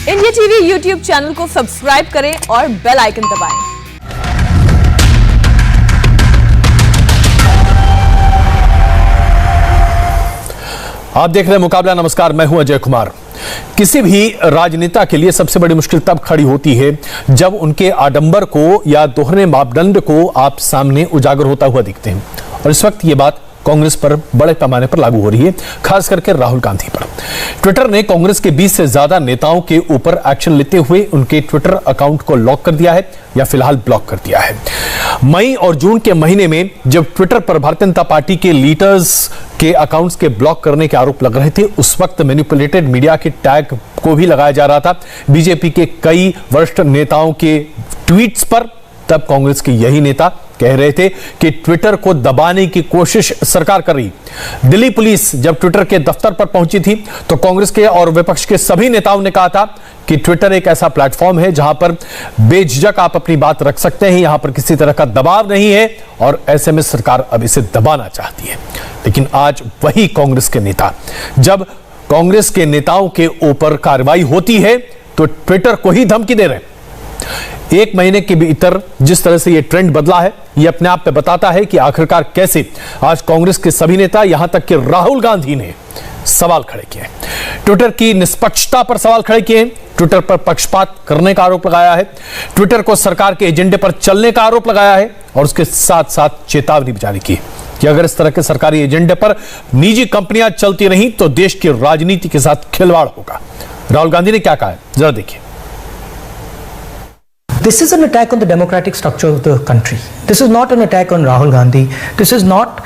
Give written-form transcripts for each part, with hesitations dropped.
India TV YouTube channel को subscribe करें और बेल आइकन दबाएं। आप देख रहे हैं मुकाबला। नमस्कार, मैं हूं अजय कुमार। किसी भी राजनेता के लिए सबसे बड़ी मुश्किल तब खड़ी होती है जब उनके आडंबर को या दोहरे मापदंड को आप सामने उजागर होता हुआ दिखते हैं, और इस वक्त ये बात कांग्रेस पर बड़े पैमाने पर लागू हो रही है, खास करके राहुल गांधी पर। ट्विटर ने कांग्रेस के 20 से ज्यादा नेताओं के ऊपर एक्शन लेते हुए उनके ट्विटर अकाउंट को लॉक कर दिया है या फिलहाल ब्लॉक कर दिया है। मई और जून के महीने में जब ट्विटर पर भारतीय जनता पार्टी के लीडर्स के अकाउंट्स के ब्लॉक करने के आरोप लग रहे थे, उस वक्त मैनिपुलेटेड मीडिया के टैग को भी लगाया जा रहा था बीजेपी के कई वरिष्ठ नेताओं के ट्वीट्स पर। तब कांग्रेस के यही नेता कह रहे थे कि ट्विटर को दबाने की कोशिश सरकार कर रही। दिल्ली पुलिस जब ट्विटर के दफ्तर पर पहुंची थी तो कांग्रेस के और विपक्ष के सभी नेताओं ने कहा था कि ट्विटर एक ऐसा प्लेटफॉर्म है जहां पर बेझिझक आप अपनी बात रख सकते हैं, यहां पर किसी तरह का दबाव नहीं है, और ऐसे में सरकार अब इसे दबाना चाहती है। लेकिन आज वही कांग्रेस के नेता, जब कांग्रेस के नेताओं के ऊपर कार्रवाई होती है तो ट्विटर को ही धमकी दे रहे हैं। एक महीने के भीतर जिस तरह से यह ट्रेंड बदला है, यह अपने आप में बताता है कि आखिरकार कैसे आज कांग्रेस के सभी नेता, यहां तक कि राहुल गांधी ने सवाल खड़े किए। ट्विटर की निष्पक्षता पर सवाल खड़े किए, ट्विटर पर पक्षपात करने का आरोप लगाया है, ट्विटर को सरकार के एजेंडे पर चलने का आरोप लगाया है, और उसके साथ साथ चेतावनी भी जारी की कि अगर इस तरह के सरकारी एजेंडे पर निजी कंपनियां चलती रहीं तो देश की राजनीति के साथ खिलवाड़ होगा। राहुल गांधी ने क्या कहा है, जरा देखिए। This is an attack on the democratic structure of the country. This is not an attack on Rahul Gandhi. This is not,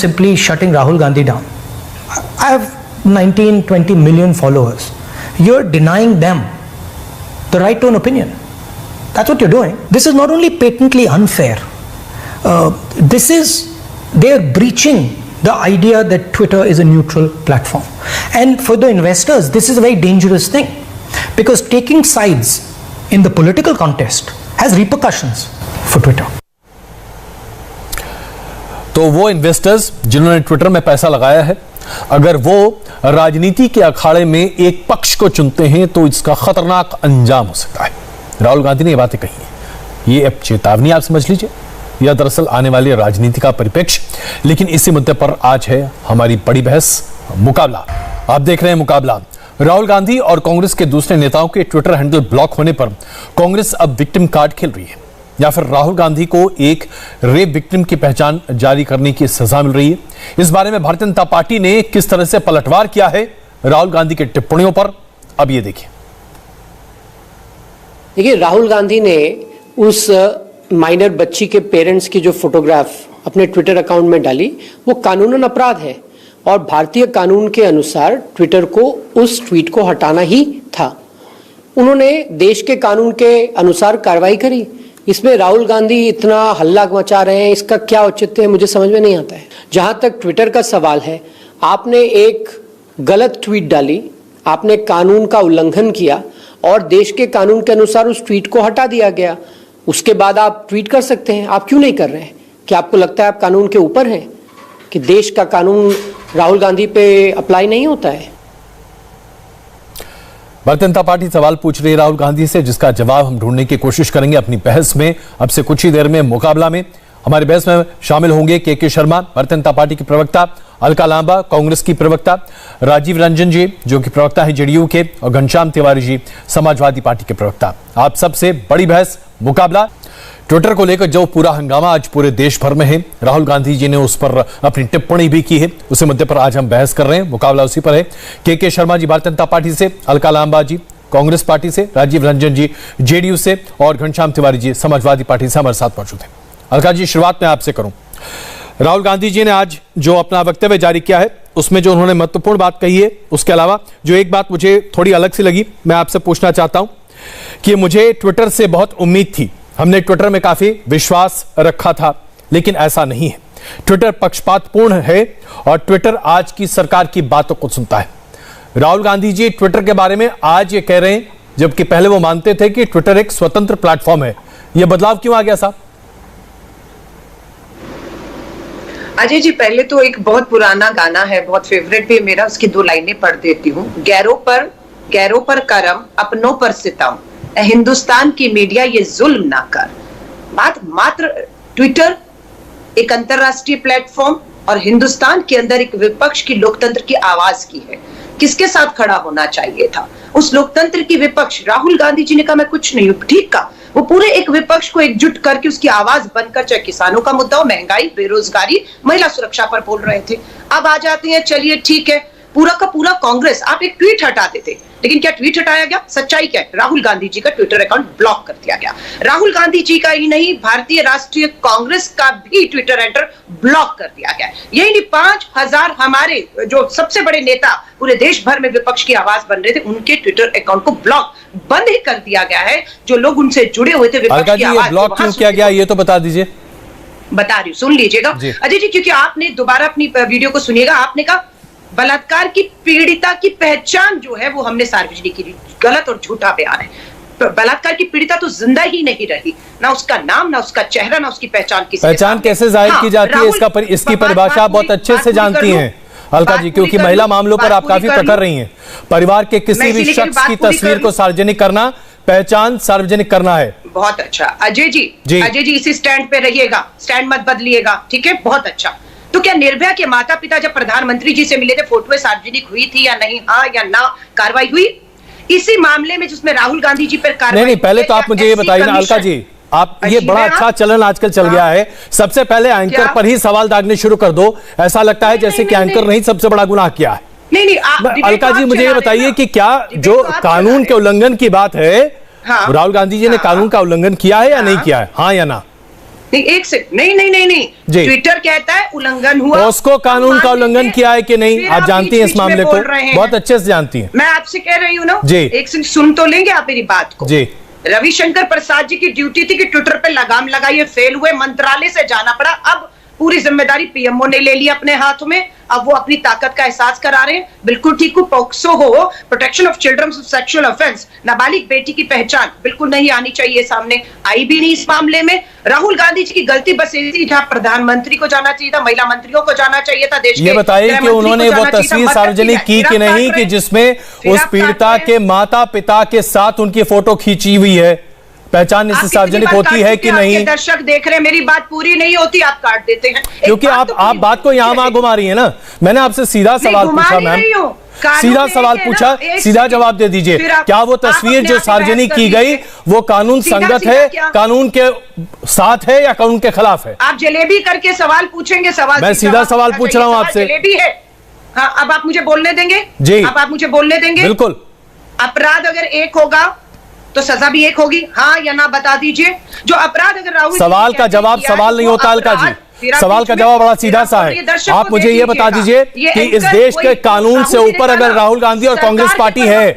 simply shutting Rahul Gandhi down. I have 19, 20 million followers. You're denying them the right to an opinion. That's what you're doing. This is not only patently unfair. They're breaching the idea that Twitter is a neutral platform. And for the investors, this is a very dangerous thing, because taking sides in the political contest has repercussions for Twitter. तो वो investors जिन्होंने Twitter में पैसा लगाया है, अगर वो राजनीति के अखाड़े में एक पक्ष को चुनते हैं तो इसका खतरनाक अंजाम हो सकता है। राहुल गांधी ने ये बातें कही हैं। ये अब चेतावनी आप समझ लीजिए, यह दरअसल आने वाली राजनीति का परिप्रेक्ष्य। लेकिन इसी मुद्दे पर आज है हमारी बड़ी बहस, मुकाबला। आप देख रहे हैं मुकाबला। राहुल गांधी और कांग्रेस के दूसरे नेताओं के ट्विटर हैंडल ब्लॉक होने पर कांग्रेस अब विक्टिम कार्ड खेल रही है, या फिर राहुल गांधी को एक रेप विक्टिम की पहचान जारी करने की सजा मिल रही है। इस बारे में भारतीय जनता पार्टी ने किस तरह से पलटवार किया है राहुल गांधी के टिप्पणियों पर, अब ये देखिए। देखिए, राहुल गांधी ने उस माइनर बच्ची के पेरेंट्स की जो फोटोग्राफ अपने ट्विटर अकाउंट में डाली, वो कानूनन अपराध है, और भारतीय कानून के अनुसार ट्विटर को उस ट्वीट को हटाना ही था। उन्होंने देश के कानून के अनुसार कार्रवाई करी। इसमें राहुल गांधी इतना हल्ला मचा रहे हैं, इसका क्या औचित्य है, मुझे समझ में नहीं आता है। जहां तक ट्विटर का सवाल है, आपने एक गलत ट्वीट डाली, आपने कानून का उल्लंघन किया, और देश के कानून के अनुसार उस ट्वीट को हटा दिया गया। उसके बाद आप ट्वीट कर सकते हैं, आप क्यों नहीं कर रहे हैं? क्या आपको लगता है आप कानून के ऊपर हैं, कि देश का कानून राहुल गांधी पे अप्लाई नहीं होता है? भारतीय जनता पार्टी सवाल पूछ रही है राहुल गांधी से, जिसका जवाब हम ढूंढने की कोशिश करेंगे अपनी बहस में। अब से कुछ ही देर में मुकाबला में हमारी बहस में शामिल होंगे के शर्मा, भारतीय जनता पार्टी के प्रवक्ता, अलका लांबा, कांग्रेस की प्रवक्ता, राजीव रंजन जी जो कि प्रवक्ता है जेडीयू के, और घनश्याम तिवारी जी समाजवादी पार्टी के प्रवक्ता। आप सबसे बड़ी बहस, मुकाबला। ट्विटर को लेकर जो पूरा हंगामा आज पूरे देश भर में है, राहुल गांधी जी ने उस पर अपनी टिप्पणी भी की है, उसी मुद्दे पर आज हम बहस कर रहे हैं। मुकाबला उसी पर है। के शर्मा जी भारतीय जनता पार्टी से, अलका लांबा जी कांग्रेस पार्टी से, राजीव रंजन जी जेडीयू से, और घनश्याम तिवारी जी समाजवादी पार्टी से हमारे साथ मौजूद है। अलका जी, शुरुआत में आपसे करूं। राहुल गांधी जी ने आज जो अपना वक्तव्य जारी किया है, उसमें जो उन्होंने महत्वपूर्ण बात कही है, उसके अलावा जो एक बात मुझे थोड़ी अलग सी लगी, मैं आपसे पूछना चाहता हूं कि मुझे ट्विटर से बहुत उम्मीद थी, हमने ट्विटर में काफी विश्वास रखा था, लेकिन ऐसा नहीं है। ट्विटर पक्षपातपूर्ण है और ट्विटर आज की सरकार की बातों को सुनता है। राहुल गांधी जी ट्विटर के बारे में आज ये कह रहे हैं, जबकि पहले वो मानते थे कि ट्विटर एक स्वतंत्र प्लेटफॉर्म है। यह बदलाव क्यों आ गया साहब? अजय जी, पहले तो एक बहुत पुराना गाना है, बहुत फेवरेट भी है मेरा, उसकी 2 लाइनें पढ़ देती हूँ। गैरों पर गैरों पर करम, अपनों पर सितम, हिंदुस्तान की मीडिया ये जुल्म ना कर। बात मात्र ट्विटर एक अंतरराष्ट्रीय प्लेटफॉर्म और हिंदुस्तान के अंदर एक विपक्ष की लोकतंत्र की आवाज की है। किसके साथ खड़ा होना चाहिए था? उस लोकतंत्र की विपक्ष राहुल गांधी जी ने कहा मैं कुछ नहीं हूं, ठीक का वो पूरे एक विपक्ष को एकजुट करके उसकी आवाज बनकर, चाहे किसानों का मुद्दा हो, महंगाई, बेरोजगारी, महिला सुरक्षा पर बोल रहे थे। अब आ जाते हैं, चलिए ठीक है, पूरा का पूरा कांग्रेस, आप एक ट्वीट हटा देते, लेकिन क्या ट्वीट हटाया गया? सच्चाई क्या है? राहुल गांधी जी का ट्विटर अकाउंट ब्लॉक कर दिया गया। राहुल गांधी जी का ही नहीं, भारतीय राष्ट्रीय कांग्रेस का भी ट्विटर हैंडल ब्लॉक कर दिया गया। यही नहीं, 5000 हमारे जो सबसे बड़े नेता पूरे देश भर में विपक्ष की आवाज बन रहे थे, उनके ट्विटर अकाउंट को ब्लॉक बंद ही कर दिया गया है। जो लोग उनसे जुड़े हुए थे विपक्ष की आवाज, ब्लॉक क्यों किया गया ये तो बता दीजिए। बता रही हूं, सुन लीजिएगा अजय जी, क्योंकि आपने दोबारा अपनी वीडियो को सुनिएगा। आपने कहा बलात्कार की पीड़िता की पहचान जो है वो हमने सार्वजनिक की, गलत और झूठा बयान है। बलात्कार की पीड़िता तो जिंदा ही नहीं रही, ना उसका नाम, ना उसका चेहरा, ना उसकी पहचान। पहचान कैसे जाहिर की जाती है, इसकी परिभाषा आप बहुत अच्छे से जानती हैं अलका जी, क्योंकि महिला मामलों पर आप काफी प्रखर रही हैं। परिवार के किसी भी शख्स की तस्वीर को सार्वजनिक करना, पहचान सार्वजनिक करना है। बहुत अच्छा अजय जी, अजय जी इसी स्टैंड पे रहिएगा, स्टैंड मत बदलिएगा, ठीक है? बहुत अच्छा। तो क्या निर्भया के माता पिता जब प्रधानमंत्री जी से मिले थे, फोटोएं सार्वजनिक हुई थी या नहीं? हाँ या ना? कार्रवाई हुई इसी मामले में जिसमें राहुल गांधी जी पर कार्रवाई? नहीं, पहले तो आप मुझे ये बताइए ना अलका जी, आप ये बड़ा अच्छा चलन आजकल चल गया है, सबसे पहले एंकर पर ही सवाल दागने शुरू कर दो। ऐसा लगता है जैसे कि एंकर नहीं सबसे बड़ा गुनाह किया है। नहीं, अलका जी मुझे ये बताइए कि क्या जो कानून के उल्लंघन की बात है, राहुल गांधी जी ने कानून का उल्लंघन किया है या नहीं किया है? हाँ या ना? नहीं, एक सेकंड, नहीं, ट्विटर कहता है उल्लंघन हुआ। उसको कानून का उल्लंघन किया है कि नहीं? आप जानती हैं इस मामले को, बहुत अच्छे से जानती हैं। मैं आपसे कह रही हूँ ना जी, एक सेकंड सुन तो लेंगे आप मेरी बात को जी। रविशंकर प्रसाद जी की ड्यूटी थी कि ट्विटर पे लगाम लगाइए, फेल हुए, मंत्रालय से जाना पड़ा। अब पूरी जिम्मेदारी पीएमओ ने ले ली अपने हाथ में, अब वो अपनी ताकत का एहसास करा रहे हैं। बिल्कुल ठीक हो, पॉक्सो हो, protection of children of sexual offence, नाबालिग बेटी की पहचान बिल्कुल नहीं आनी चाहिए सामने, आई भी नहीं इस मामले में। राहुल गांधी जी की गलती बस ऐसी, जहां प्रधानमंत्री को जाना चाहिए था, महिला मंत्रियों को जाना चाहिए था, देश ये बताइए कि उन्होंने वो तस्वीर सार्वजनिक की कि नहीं, कि जिसमें उस पीड़िता के माता पिता के साथ उनकी फोटो खींची हुई है? पहचान इससे सार्वजनिक होती है कि नहीं? दर्शक देख रहे हैं, मेरी बात पूरी नहीं होती, आप काट देते हैं। क्योंकि आप बात को यहां वहां घुमा रही है ना। मैंने आपसे सीधा सवाल पूछा मैम, सीधा सवाल पूछा, सीधा जवाब दे दीजिए। क्या वो तस्वीर जो सार्वजनिक की गई वो कानून संगत है, कानून के साथ है या कानून के खिलाफ है? आप जलेबी करके सवाल पूछेंगे, सवाल मैं सीधा सवाल पूछ रहा हूं आपसे। जलेबी है। हाँ, अब आप मुझे बोलने देंगे जी? अब आप मुझे बोलने देंगे? बिल्कुल। अपराध अगर एक होगा तो सजा भी एक होगी, हाँ या ना बता दीजिए। जो अपराध अगर राहुल सवाल का जवाब सवाल नहीं होता अलका जी, सवाल का जवाब बड़ा सीधा सा है। आप मुझे ये बता दीजिए कि इस देश के कानून से ऊपर अगर राहुल गांधी और कांग्रेस पार्टी है,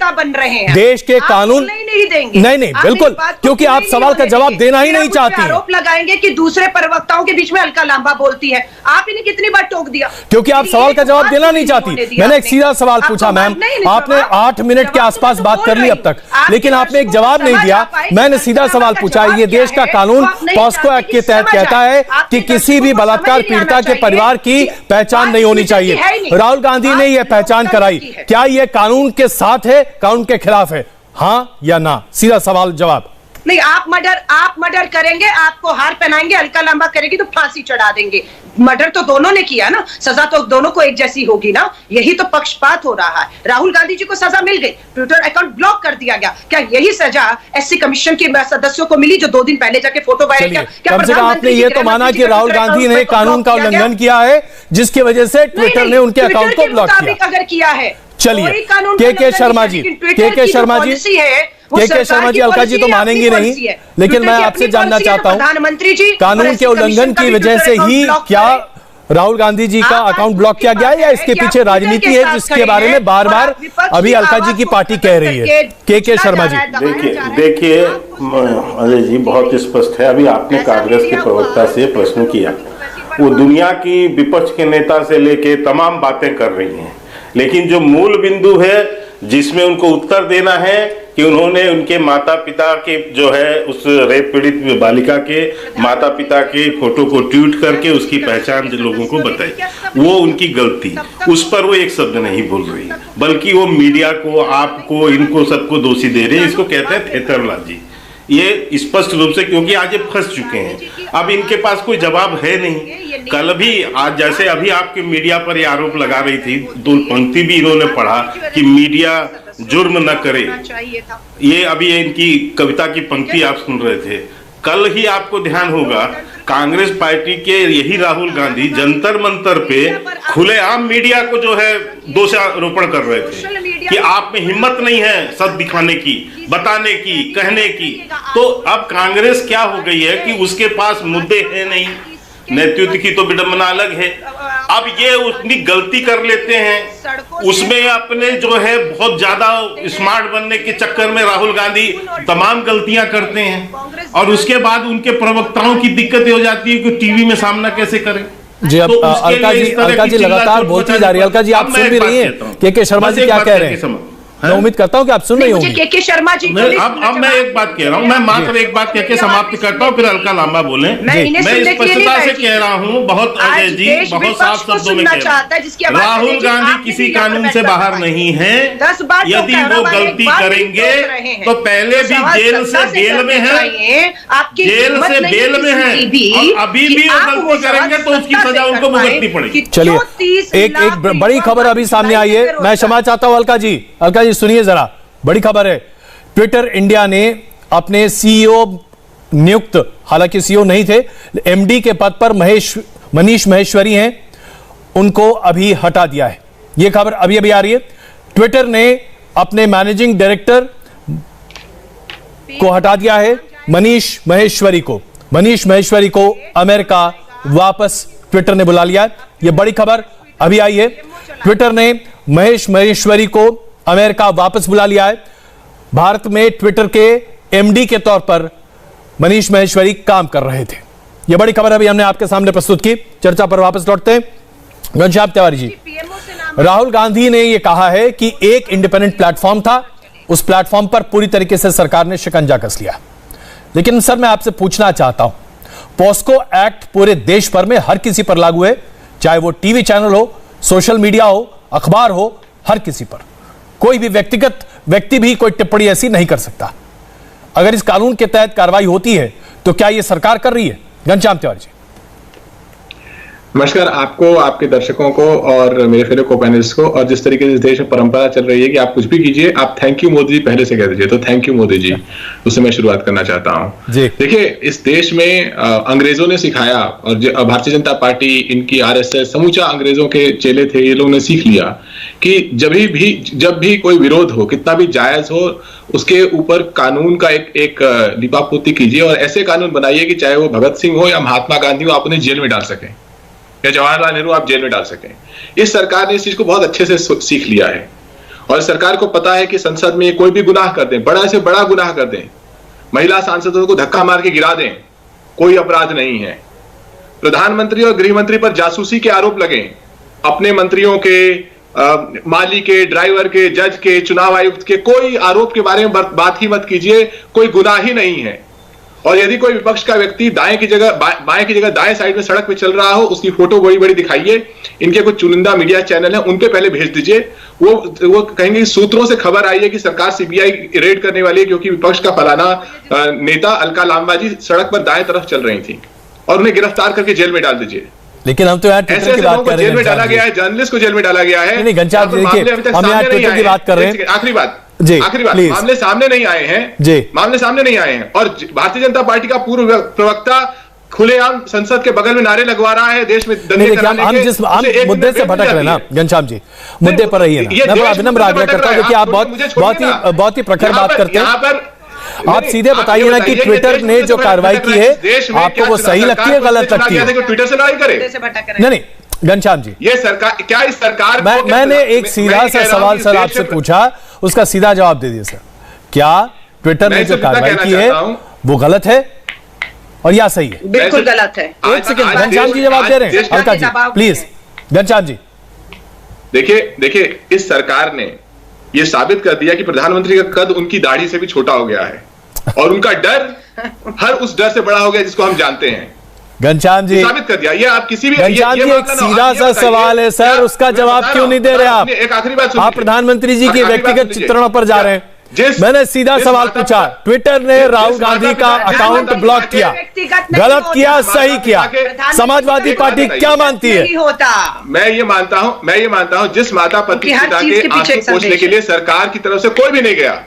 देश के कानून नहीं, बिल्कुल, क्योंकि आप सवाल का जवाब देना ही नहीं चाहती। आरोप लगाएंगे कि दूसरे प्रवक्ताओं के बीच में हल्का लांबा बोलती है। आप इन्हें कितनी बार टोक दिया? क्योंकि आप सवाल का जवाब देना नहीं चाहती। मैंने एक सीधा सवाल पूछा मैम, आपने 8 मिनट के आसपास बात कर ली अब तक, लेकिन आपने एक जवाब नहीं दिया। मैंने सीधा सवाल पूछा, ये देश का कानून पॉस्को एक्ट के तहत कहता है कि किसी भी बलात्कार पीड़िता के परिवार की पहचान नहीं होनी चाहिए। राहुल गांधी ने यह पहचान कराई, क्या यह कानून के साथ है, कानून के खिलाफ है? हाँ या ना? सीधा सवाल जवाब। नहीं, आप मर्डर करेंगे, आपको हार पहनाएंगे, हल्का लंबा करेगी तो फांसी चढ़ा देंगे। मर्डर तो दोनों ने किया ना, सजा तो दोनों को एक जैसी होगी ना। यही तो पक्षपात हो रहा है। राहुल गांधी जी को सजा मिल गई, ट्विटर अकाउंट ब्लॉक कर दिया गया। क्या यही सजा एससी कमिश्न के सदस्यों को मिली जो 2 दिन पहले जाके फोटो वायरल किया? कम से कम आपने ये तो माना कि राहुल गांधी ने कानून का उल्लंघन किया है, जिसकी वजह से ट्विटर ने उनके अकाउंट को ब्लॉक किया। अगर किया है, चलिए के शर्मा जी, अलका जी तो मानेंगे नहीं, लेकिन मैं आपसे जानना चाहता हूं, प्रधानमंत्री जी कानून के उल्लंघन की वजह से ही क्या राहुल गांधी जी का अकाउंट ब्लॉक किया गया या इसके पीछे राजनीति है, जिसके बारे में बार बार अभी अलका जी की पार्टी कह रही है? के शर्मा जी, देखिए अजय जी, बहुत स्पष्ट है। अभी आपने कांग्रेस के प्रवक्ता से प्रश्न किया, वो दुनिया की विपक्ष के नेता से लेके तमाम बातें कर रही हैं, लेकिन जो मूल बिंदु है जिसमें उनको उत्तर देना है कि उन्होंने उनके माता पिता के जो है उस रेप पीड़ित बालिका के माता पिता के फोटो को ट्वीट करके उसकी पहचान लोगों को बताई, वो उनकी गलती, उस पर वो एक शब्द नहीं बोल रही, बल्कि वो मीडिया को, आपको, इनको सबको दोषी दे रहे हैं। इसको कहते हैं थेतरबाजी। ये स्पष्ट रूप से, क्योंकि आज ये फंस चुके हैं, अब इनके पास कोई जवाब है नहीं। कल भी, आज जैसे अभी आपके मीडिया पर ये आरोप लगा रही थी, दो पंक्ति भी इन्होंने पढ़ा कि मीडिया जुर्म न करे, ये अभी इनकी कविता की पंक्ति आप सुन रहे थे। कल ही आपको ध्यान होगा कांग्रेस पार्टी के यही राहुल गांधी जंतर मंतर पे खुलेआम मीडिया को जो है दोषारोपण कर रहे थे कि आप में हिम्मत नहीं है सब दिखाने की, बताने की, कहने की। तो अब कांग्रेस क्या हो गई है कि उसके पास मुद्दे हैं नहीं, नेतृत्व की तो विडंबना अलग है। अब ये उतनी गलती कर लेते हैं, उसमें अपने जो है बहुत ज्यादा स्मार्ट बनने के चक्कर में राहुल गांधी तमाम गलतियां करते हैं, और उसके बाद उनके प्रवक्ताओं की दिक्कत हो जाती है कि टीवी में सामना कैसे करें। जी, अब अलका जी लगातार बोलती जा रही है। अलका जी, आप सुन भी रही हैं के शर्मा जी क्या कह रहे हैं? मैं उम्मीद करता हूं कि आप सुन रही होंगी। के शर्मा जी, अब मैं एक बात कह रहा हूं, मैं मात्र एक बात कह के समाप्त करता हूं, फिर अलका लांबा बोले। मैं स्पष्टता से कह रहा हूं, बहुत अजय जी, बहुत साफ शब्दों में कह रहा हूं, राहुल गांधी किसी कानून से बाहर नहीं है। यदि वो गलती करेंगे तो पहले भी जेल से बेल में है, जेल से बेल में है, और अभी भी वो गलती करेंगे तो उसकी सजा उनको भुगतनी पड़ेगी। चलिए, एक बड़ी खबर अभी सामने आई है, मैं क्षमा चाहता हूं अलका जी सुनिए जरा, बड़ी खबर है। ट्विटर इंडिया ने अपने सीईओ नियुक्त, हालांकि सीईओ नहीं थे, एमडी के पद पर मनीष महेश्वरी हैं, उनको अभी हटा दिया है। यह खबर अभी अभी आ रही है। ट्विटर ने अपने मैनेजिंग डायरेक्टर को हटा दिया है, मनीष महेश्वरी को अमेरिका वापस ट्विटर ने बुला लिया है। यह बड़ी खबर अभी आई है। ट्विटर ने महेश महेश्वरी को अमेरिका वापस बुला लिया है। भारत में ट्विटर के एमडी के तौर पर मनीष महेश्वरी काम कर रहे थे। यह बड़ी खबर अभी हमने आपके सामने प्रस्तुत की। चर्चा पर वापस लौटते हैं। घनश्याम तिवारी जी, राहुल गांधी ने यह कहा है कि एक इंडिपेंडेंट प्लेटफॉर्म था, उस प्लेटफॉर्म पर पूरी तरीके से सरकार ने शिकंजा कस लिया। लेकिन सर, मैं आपसे पूछना चाहता हूं, पॉस्को एक्ट पूरे देश भर में हर किसी पर लागू है, चाहे वो टीवी चैनल हो, सोशल मीडिया हो, अखबार हो, हर किसी पर। कोई भी व्यक्ति भी कोई टिप्पणी ऐसी नहीं कर सकता। अगर इस कानून के तहत कार्रवाई होती है तो क्या यह सरकार कर रही है? घनश्याम तिवारी जी। नमस्कार आपको, आपके दर्शकों को और मेरे फेलो को-पैनलिस्ट को। और जिस तरीके से इस देश में परंपरा चल रही है कि आप कुछ भी कीजिए, आप थैंक यू मोदी जी पहले से कह दीजिए, तो थैंक यू मोदी जी, उससे मैं शुरुआत करना चाहता हूं। देखिए, इस देश में अंग्रेजों ने सिखाया, और भारतीय जनता पार्टी, इनकी आरएसएस, समूचा अंग्रेजों के चेले थे, ये लोग ने सीख लिया कि जब भी कोई विरोध हो, कितना भी जायज हो, उसके ऊपर कानून का एक लिपापोती कीजिए, और ऐसे कानून बनाइए कि चाहे वो भगत सिंह हो या महात्मा गांधी हो, आप उन्हें जेल में डाल सकें, या जवाहरलाल नेहरू आप जेल में डाल सकें। इस सरकार ने इस चीज को बहुत अच्छे से सीख लिया है, और सरकार को पता है कि संसद में कोई भी गुनाह कर दें, बड़ा से बड़ा गुनाह कर दें, महिला सांसदों को धक्का मार के गिरा दें, कोई अपराध नहीं है। प्रधानमंत्री और गृह मंत्री पर जासूसी के आरोप लगे, अपने मंत्रियों के, माली के, ड्राइवर के, जज के, चुनाव आयुक्त के, कोई आरोप के बारे में बात ही मत कीजिए, कोई गुनाह ही नहीं है। और यदि कोई विपक्ष का व्यक्ति बाएं की जगह दाएं साइड में सड़क पे चल रहा हो, उसकी फोटो बड़ी बड़ी दिखाइए। इनके कुछ चुनिंदा मीडिया चैनल हैं, उन पे पहले भेज दीजिए। वो कहेंगे सूत्रों से खबर आई है कि सरकार सीबीआई रेड करने वाली है, क्योंकि विपक्ष का फलाना नेता अलका लांबा जी सड़क पर दाएं तरफ चल रही थी, और उन्हें गिरफ्तार करके जेल में डाल दीजिए। लेकिन हम तो यार ट्विटर की बात कर रहे हैं, जेल में डाला गया है, जर्नलिस्ट को जेल में डाला गया है। नहीं घनश्याम जी, देखिए हम यार ट्विटर की बात कर रहे हैं। आखिरी बात, मामले सामने नहीं आए हैं, मामले सामने नहीं आए हैं, और भारतीय जनता पार्टी का पूर्व प्रवक्ता खुलेआम संसद के बगल में नारे लगवा रहा है देश में दंगे कराने के। हम जिस मुद्दे से भटक रहे हैं ना घनश्याम जी, मुद्दे पर रहिए ना। मैं बड़ा विनम्र आग्रह करता हूं कि आप बहुत ही प्रखर बात करते हैं। आप सीधे बताइए ना कि ट्विटर ने जो कार्रवाई की है, आपको वो सही लगती है, गलत लगती है? ट्विटर से लड़ाई करे? नहीं घनश्याम जी, ये सरकार, क्या इस सरकार मैंने एक सीधा सा सवाल सर आपसे पूछा, उसका सीधा जवाब दे दिए सर। क्या ट्विटर ने जो कार्रवाई की है वो गलत है और या सही है? बिल्कुल गलत है। एक सेकंड, घनश्याम जी जवाब दे रहे हैं। अलका जी प्लीज। घनश्याम जी देखिए, इस सरकार ने ये साबित कर दिया कि प्रधानमंत्री का कद उनकी दाढ़ी से भी छोटा हो गया है और उनका डर हर उस डर से बड़ा हो गया जिसको हम जानते हैं। घनश्याम जी साबित कर दिया। ये आप किसी भी घनश्याम जी एक सीधा सा सवाल है सर, उसका जवाब क्यों नहीं दे रहे आप? एक आखिरी बात, आप प्रधानमंत्री जी के व्यक्तिगत चित्रणों पर जा रहे हैं। मैंने सीधा सवाल पूछा, ट्विटर ने राहुल गांधी का अकाउंट ब्लॉक किया, गलत किया सही किया, समाजवादी पार्टी क्या मानती है? मैं ये मानता हूं जिस माता पिता के आंसू पोंछने के लिए सरकार की तरफ से कोई भी नहीं गया।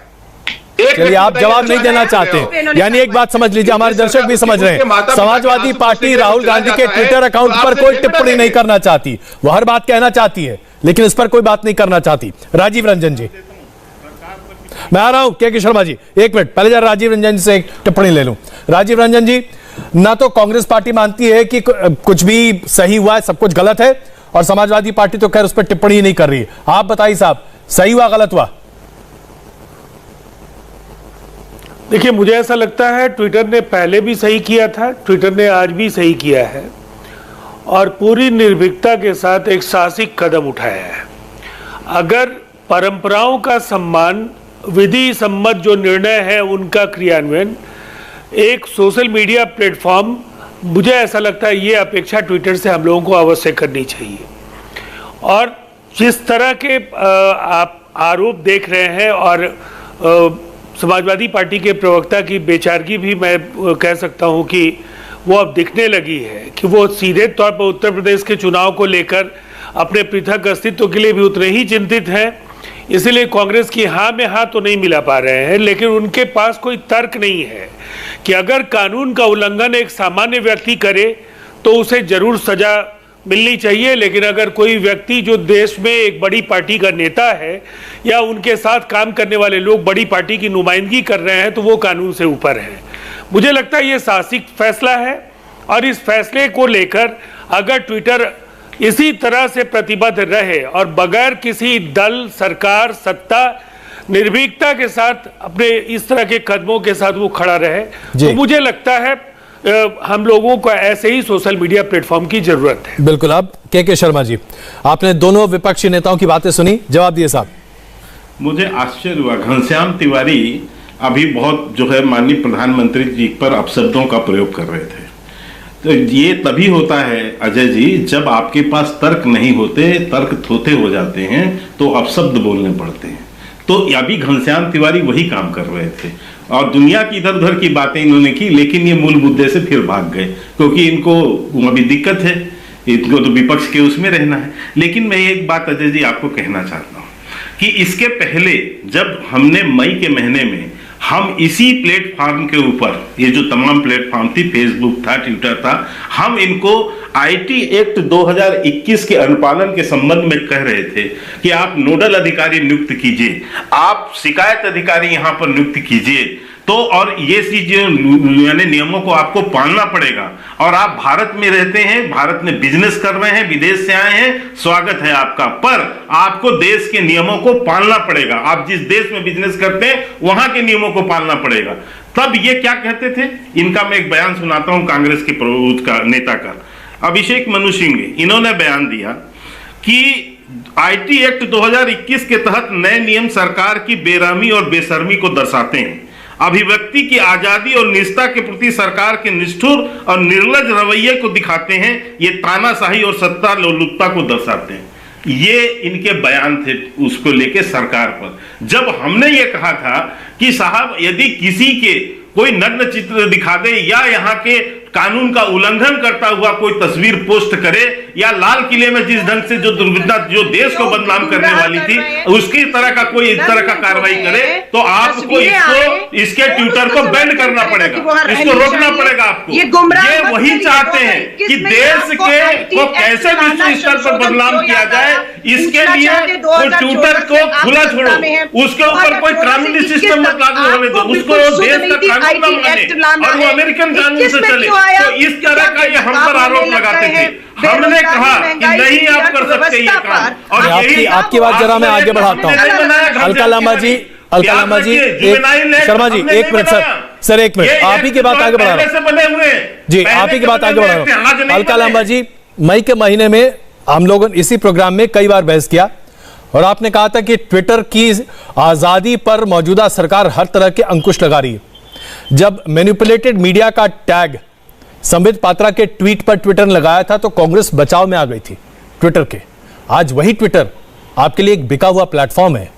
चलिए आप जवाब नहीं देना चाहते, यानी एक बात समझ लीजिए, हमारे दर्शक भी समझ रहे हैं, समाजवादी पार्टी राहुल गांधी के ट्विटर अकाउंट पर कोई टिप्पणी नहीं करना चाहती। वो हर बात कहना चाहती है लेकिन इस पर कोई बात नहीं करना चाहती। राजीव रंजन जी, मैं आ रहा हूं। के शर्मा जी एक मिनट, पहले जरा राजीव रंजन जी से एक टिप्पणी ले लूं। राजीव रंजन जी, ना तो कांग्रेस पार्टी मानती है कि कुछ भी सही हुआ है, सब कुछ गलत है, और समाजवादी पार्टी तो खैर उस पर टिप्पणी ही नहीं कर रही है। आप बताइए साहब, सही हुआ गलत हुआ? देखिए, मुझे ऐसा लगता है ट्विटर ने पहले भी सही किया था, ट्विटर ने आज भी सही किया है और पूरी निर्भीकता के साथ एक साहसिक कदम उठाया है। अगर परंपराओं का सम्मान, विधि सम्मत जो निर्णय है उनका क्रियान्वयन, एक सोशल मीडिया प्लेटफॉर्म, मुझे ऐसा लगता है ये अपेक्षा ट्विटर से हम लोगों को अवश्य करनी चाहिए। और जिस तरह के आप आरोप देख रहे हैं और समाजवादी पार्टी के प्रवक्ता की बेचारगी भी मैं कह सकता हूं कि वो अब दिखने लगी है कि वो सीधे तौर पर उत्तर प्रदेश के चुनाव को लेकर अपने पृथक अस्तित्व के लिए भी उतने ही चिंतित हैं। इसलिए कांग्रेस की हाँ में हाँ तो नहीं मिला पा रहे हैं, लेकिन उनके पास कोई तर्क नहीं है कि अगर कानून का उल्लंघन एक सामान्य व्यक्ति करे तो उसे जरूर सजा मिलनी चाहिए, लेकिन अगर कोई व्यक्ति जो देश में एक बड़ी पार्टी का नेता है या उनके साथ काम करने वाले लोग बड़ी पार्टी की नुमाइंदगी कर रहे हैं तो वो कानून से ऊपर है। मुझे लगता है ये साहसिक फैसला है और इस फैसले को लेकर अगर ट्विटर इसी तरह से प्रतिबद्ध रहे और बगैर किसी दल, सरकार, सत्ता, निर्भीकता के साथ अपने इस तरह के कदमों के साथ वो खड़ा रहे तो मुझे लगता है हम लोगों को ऐसे ही सोशल मीडिया प्लेटफॉर्म की जरूरत है। बिल्कुल। अब के शर्मा जी, आपने दोनों विपक्षी नेताओं की बातें सुनी, जवाब दिए साहब। मुझे आश्चर्य हुआ, घनश्याम तिवारी अभी बहुत जो है माननीय प्रधानमंत्री जी पर अपशब्दों का प्रयोग कर रहे थे। तो ये तभी होता है अजय जी, जब आपके पास तर्क नहीं होते, तर्क थोथे हो जाते हैं तो अपशब्द बोलने पड़ते हैं। तो अभी घनश्याम तिवारी वही काम कर रहे थे और दुनिया की इधर उधर की बातें इन्होंने की, लेकिन ये मूल मुद्दे से फिर भाग गए क्योंकि इनको अभी दिक्कत है, इनको तो विपक्ष के उसमें रहना है। लेकिन मैं एक बात अजय जी आपको कहना चाहता हूं कि इसके पहले जब हमने मई के महीने में हम इसी प्लेटफॉर्म के ऊपर, ये जो तमाम प्लेटफॉर्म थी, फेसबुक था, ट्विटर था, हम इनको आईटी एक्ट 2021 के अनुपालन के संबंध में कह रहे थे कि आप नोडल अधिकारी नियुक्त कीजिए, आप शिकायत अधिकारी यहां पर नियुक्त कीजिए, तो और ये चीजें यानी नियमों को आपको पालना पड़ेगा। और आप भारत में रहते हैं, भारत में बिजनेस कर रहे हैं, विदेश से आए हैं, स्वागत है आपका, पर आपको देश के नियमों को पालना पड़ेगा। आप जिस देश में बिजनेस करते हैं वहां के नियमों को पालना पड़ेगा। तब ये क्या कहते थे, इनका मैं एक बयान सुनाता हूं कांग्रेस के नेता का, अभिषेक मनु सिंह। इन्होंने बयान दिया कि आईटी एक्ट 2021 के तहत नए नियम सरकार की बेरहमी और बेशर्मी को दर्शाते हैं, अभिव्यक्ति की आजादी और निष्ठा के प्रति सरकार के निष्ठुर और निर्लज रवैये को दिखाते हैं, ये तानाशाही और सत्ता लोलुपता को दर्शाते हैं। ये इनके बयान थे उसको लेके सरकार पर। जब हमने ये कहा था कि साहब यदि किसी के कोई नग्न चित्र दिखा दे या यहाँ के कानून का उल्लंघन करता हुआ कोई तस्वीर पोस्ट करे या लाल किले में जिस ढंग से जो दुर्घटना जो देश को बदनाम करने वाली थी उसकी तरह का कोई इस तरह का कार्रवाई करे तो आपको इसके ट्विटर को बैन करना पड़ेगा, इसको रोकना पड़ेगा आपको। ये वही चाहते हैं कि देश के को कैसे विश्व स्तर पर बदनाम किया जाए, इसके लिए ट्विटर को खुला छोड़ो, उसके ऊपर कोई कानूनी सिस्टम मत लागू होने दो, उसको देश का कानून बने और वो अमेरिकन कानून से चले। तो इस तरह का ये हम पर आरोप लगाते थे, हमने कहा कि नहीं आप कर सकते ये काम। और आपकी बात जरा मैं आगे बढ़ाता हूं। अलका लांबा जी, शर्मा जी एक मिनट सर एक मिनट, आप ही की बात आगे बढ़ा रहा हूं जी, आप ही की बात आगे बढ़ा रहा हूं। अलका लांबा जी, मई के महीने में हम लोगों ने इसी प्रोग्राम में कई बार बहस किया और आपने कहा था कि ट्विटर की आजादी पर मौजूदा सरकार हर तरह के अंकुश लगा रही है। जब मैनिपुलेटेड मीडिया का टैग संबित पात्रा के ट्वीट पर ट्विटर ने लगाया था तो कांग्रेस बचाव में आ गई थी ट्विटर के। आज वही ट्विटर आपके लिए एक बिका हुआ प्लेटफॉर्म है।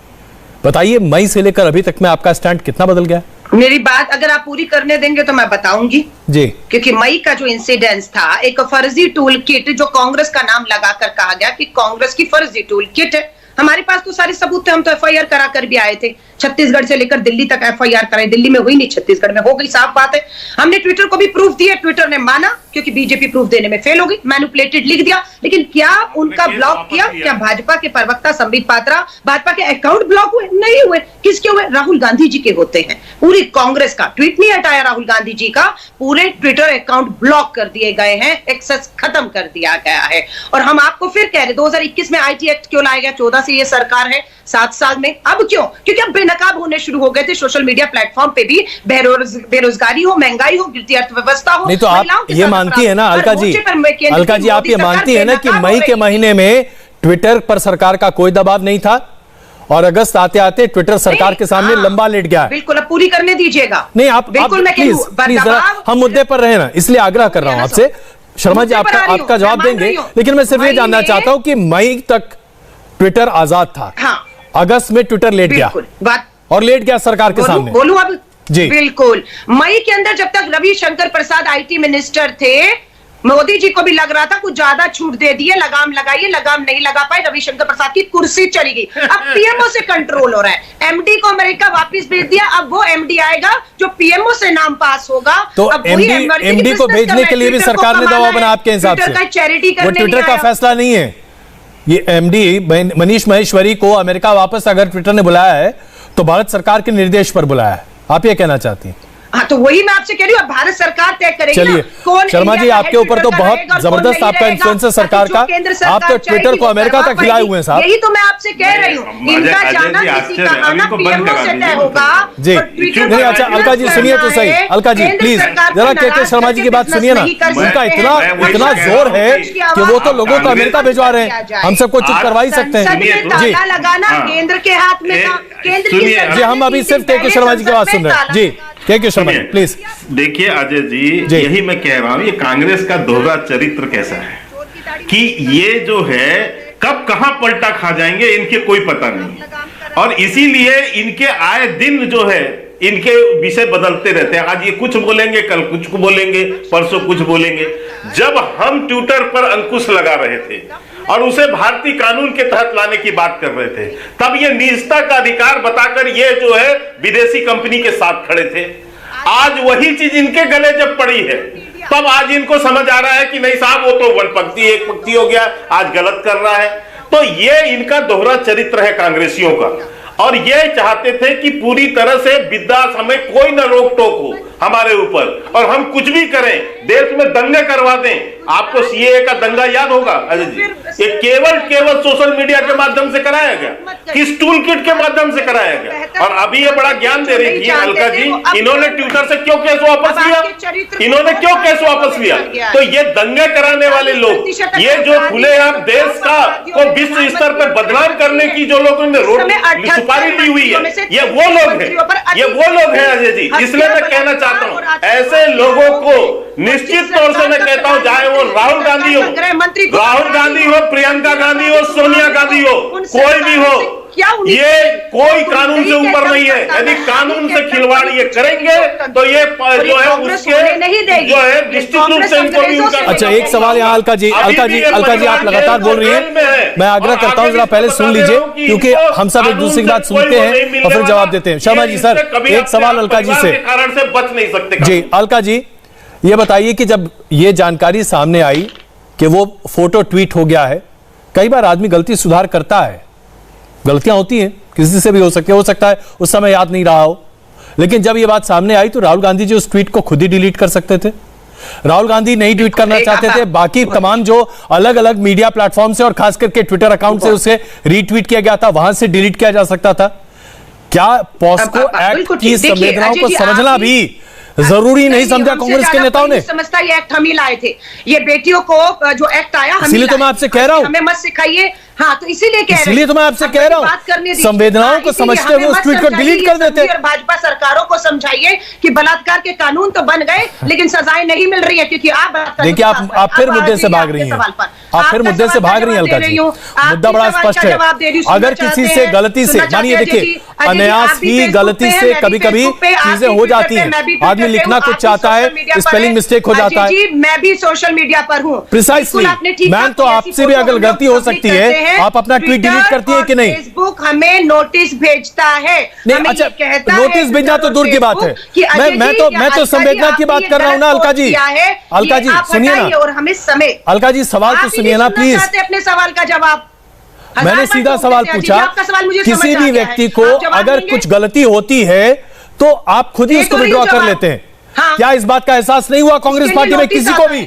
बताइए मई से लेकर अभी तक में आपका स्टैंड कितना बदल गया? मेरी बात अगर आप पूरी करने देंगे तो मैं बताऊंगी जी, क्योंकि मई का जो इंसिडेंस था, एक फर्जी टूल किट जो कांग्रेस का नाम लगाकर कहा गया कि कांग्रेस की फर्जी टूल किट है। हमारे पास तो सारे सबूत थे, हम तो एफआईआर करा कर भी आए थे। छत्तीसगढ़ से लेकर दिल्ली तक एफआईआर कराई, दिल्ली में हुई नहीं, छत्तीसगढ़ में हो गई, साफ बात है। हमने ट्विटर को भी प्रूफ दिया, ट्विटर ने माना क्योंकि बीजेपी प्रूफ देने में फेल हो गई, मैनिपुलेटेड लिख दिया। लेकिन क्या उनका ब्लॉक किया? क्या भाजपा के प्रवक्ता संबित पात्रा, भाजपा के अकाउंट ब्लॉक हुए? नहीं हुए। किसके हुए? राहुल गांधी जी के होते हैं। पूरी कांग्रेस का ट्वीट नहीं हटाया राहुल गांधी जी का, पूरे ट्विटर अकाउंट ब्लॉक कर दिए गए हैं, एक्सेस खत्म कर दिया गया है। और हम आपको फिर कह रहे 2021 में आईटी एक्ट क्यों लाया गया? 14 से ये सरकार है, 7 साल में। अब क्यों? क्योंकि अब बेनकाब होने शुरू हो गए थे सोशल मीडिया प्लेटफॉर्म पे भी। बेरोजगारी हो, महंगाई हो, गिरती अर्थव्यवस्था हो। नहीं तो आप ये मानती है ना अलका जी, आप ये मानती है ना कि मई के महीने में ट्विटर पर सरकार का कोई दबाव नहीं था और अगस्त आते आते ट्विटर सरकार के सामने लंबा लेट गया है? बिल्कुल, अब पूरी करने दीजिएगा। नहीं आप प्लीज हम मुद्दे पर रहे ना, इसलिए आग्रह कर रहा हूं आपसे। शर्मा जी आपका जवाब देंगे, लेकिन मैं सिर्फ ये जानना चाहता हूं कि मई तक ट्विटर आजाद था, अगस्त में ट्विटर लेट गया और लेट गया सरकार के सामने। बोलूं अब जी? बिल्कुल, मई के अंदर जब तक रविशंकर प्रसाद आईटी मिनिस्टर थे, मोदी जी को भी लग रहा था कुछ ज्यादा छूट दे दिए, लगाम लगाइए, लगाम नहीं लगा पाए, रविशंकर प्रसाद की कुर्सी चली गई। अब पीएमओ से कंट्रोल हो रहा है। एमडी को अमेरिका वापस भेज दिया, अब वो एमडी आएगा जो पीएमओ से नाम पास होगा। तो एमडी को भेजने के लिए भी सरकार ने दबाव बनाया आपके हिसाब से? चैरिटी वो ट्विटर का फैसला नहीं है, ये एमडी मनीष महेश्वरी को अमेरिका वापस अगर ट्विटर ने बुलाया है तो भारत सरकार के निर्देश पर बुलाया है। आप ये कहना चाहती हैं? हाँ, तो वही मैं आपसे कह रही हूँ, भारत सरकार तय करेगी। चलिए शर्मा जी, आपके ऊपर तो बहुत जबरदस्त आपका इन्फ्लुएंस है सरकार का। आप तो ट्विटर को अमेरिका तक खिलाए हुए हैं साहब। यही तो मैं आपसे कह रही हूँ, इनका जाना किसी का आना पीएमओ से तय होगा जी। नहीं अच्छा अलका जी सुनिए तो सही, अलका जी प्लीज जरा के शर्मा जी की बात सुनिए ना। उनका इतना जोर है कि वो तो लोगों को अमेरिका भिजवा रहे हैं, हम सबको चुप करवा ही सकते हैं जी। लगाना केंद्र के हाथ में था, केंद्र जी। हम अभी सिर्फ के शर्मा जी की बात सुन रहे हैं जी। के शर्मा प्लीज। देखिए अजय जी, यही मैं कह रहा हूं, ये कांग्रेस का दोहरा चरित्र कैसा है कि ये जो है कब कहां पलटा खा जाएंगे इनके कोई पता नहीं। और इसीलिए इनके आए दिन जो है इनके विषय बदलते रहते हैं। आज ये कुछ बोलेंगे, कल कुछ बोलेंगे, परसों कुछ बोलेंगे। जब हम ट्विटर पर अंकुश लगा रहे थे और उसे भारतीय कानून के तहत लाने की बात कर रहे थे, तब ये निजता का अधिकार बताकर ये जो है विदेशी कंपनी के साथ खड़े थे। आज वही चीज इनके गले जब पड़ी है, तब आज इनको समझ आ रहा है कि नहीं साहब वो तो वन पंक्ति एक पंक्ति हो गया, आज गलत कर रहा है। तो ये इनका दोहरा चरित्र है कांग्रेसियों का। और ये चाहते थे कि पूरी तरह से विद्यास हमें कोई न रोक टोक हो हमारे ऊपर, और हम कुछ भी करें, देश में दंगे करवा दें। आपको सीएए का दंगा याद होगा अजय जी, ये केवल सोशल मीडिया के माध्यम से कराया गया, किस टूल किट के माध्यम से कराया गया। और अभी ये बड़ा ज्ञान दे रही थी अलका जी, इन्होंने ट्विटर से क्यों केस वापस लिया, इन्होंने क्यों केस वापस लिया? तो ये दंगे कराने वाले लोग, ये जो खुलेआम देश का को विश्व स्तर पर बदनाम करने की जो लोगों ने सुपारी ली हुई है, ये वो लोग हैं अजय जी। इसलिए मैं कहना चाहता हूं, ऐसे लोगों को निश्चित तौर से मैं कहता हूं, चाहे वो राहुल गांधी हो, प्रियंका गांधी हो, सोनिया गांधी हो, कोई भी हो, ये कोई कानून से ऊपर नहीं है। यदि कानून से खिलवाड़ ये करेंगे तो ये जो है उसके जो है निश्चित रूप से इनको भी उनका। अच्छा एक सवाल यहाँ अलका जी आप लगातार बोल रही हैं, मैं आग्रह करता हूँ जरा पहले सुन लीजिए, क्योंकि हम सब एक दूसरे की बात सुनते हैं और फिर जवाब देते हैं। शर्मा जी सर एक सवाल अलका जी से कारण से बच नहीं सकते जी। अलका जी ये बताइए कि जब ये जानकारी सामने आई कि वो फोटो ट्वीट हो गया है, कई बार आदमी गलती सुधार करता है, गलतियां होती हैं, किसी से भी हो सकता है उस समय याद नहीं रहा हो, लेकिन जब ये बात सामने आई तो राहुल गांधी जी उस ट्वीट को खुद ही डिलीट कर सकते थे। राहुल गांधी नहीं ट्वीट करना चाहते थे, बाकी तमाम जो अलग अलग मीडिया प्लेटफॉर्म से और खास करके ट्विटर अकाउंट से उसे रीट्वीट किया गया था, वहां से डिलीट किया जा सकता था। क्या पॉस्को एक्ट की संवेदनाओं को समझना भी जरूरी नहीं समझा कांग्रेस के नेताओं ने? समझता ये एक्ट हम ही लाए थे, ये बेटियों को जो एक्ट आया, इसलिए तो मैं आपसे कह रहा हूं, हमें मत सिखाइए, हाँ, तो इसीलिए कह रहे हैं, इसलिए तो मैं आपसे कह रहा हूं, संवेदनाओं को समझते हुए उस ट्वीट को डिलीट कर देते हैं। भाजपा सरकारों को समझाइए कि बलात्कार के कानून तो बन गए लेकिन सजाएं नहीं मिल रही है, क्योंकि आप देखिए आप फिर मुद्दे से भाग रही हैं, आप फिर मुद्दे से भाग रही हैं अलका जी। मुद्दा बड़ा स्पष्ट है, अगर किसी से गलती से, मानिए देखिए अनायास ही गलती से कभी कभी चीजें हो जाती हैं, आदमी लिखना कुछ चाहता है, स्पेलिंग मिस्टेक हो जाता है। मैं भी सोशल मीडिया पर हूँ, प्रिसाइसली मैम, तो आपसे भी अगर गलती हो सकती है, आप अपना ट्वीट डिलीट करती है कि नहीं? फेसबुक हमें नोटिस भेजता है, नहीं, अच्छा नोटिस भेजना तो दूर की बात है, मैं तो संवेदना की बात कर रहा हूं ना अलका जी। अलका जी सुनिए ना, और हमें समय, अलका जी सवाल तो सुनिए ना प्लीज। अपने सवाल का जवाब, मैंने सीधा सवाल पूछा, किसी भी व्यक्ति को अगर कुछ गलती होती है तो आप खुद ही उसको विड्रॉ कर लेते हैं, क्या इस बात का एहसास नहीं हुआ कांग्रेस पार्टी में किसी को भी?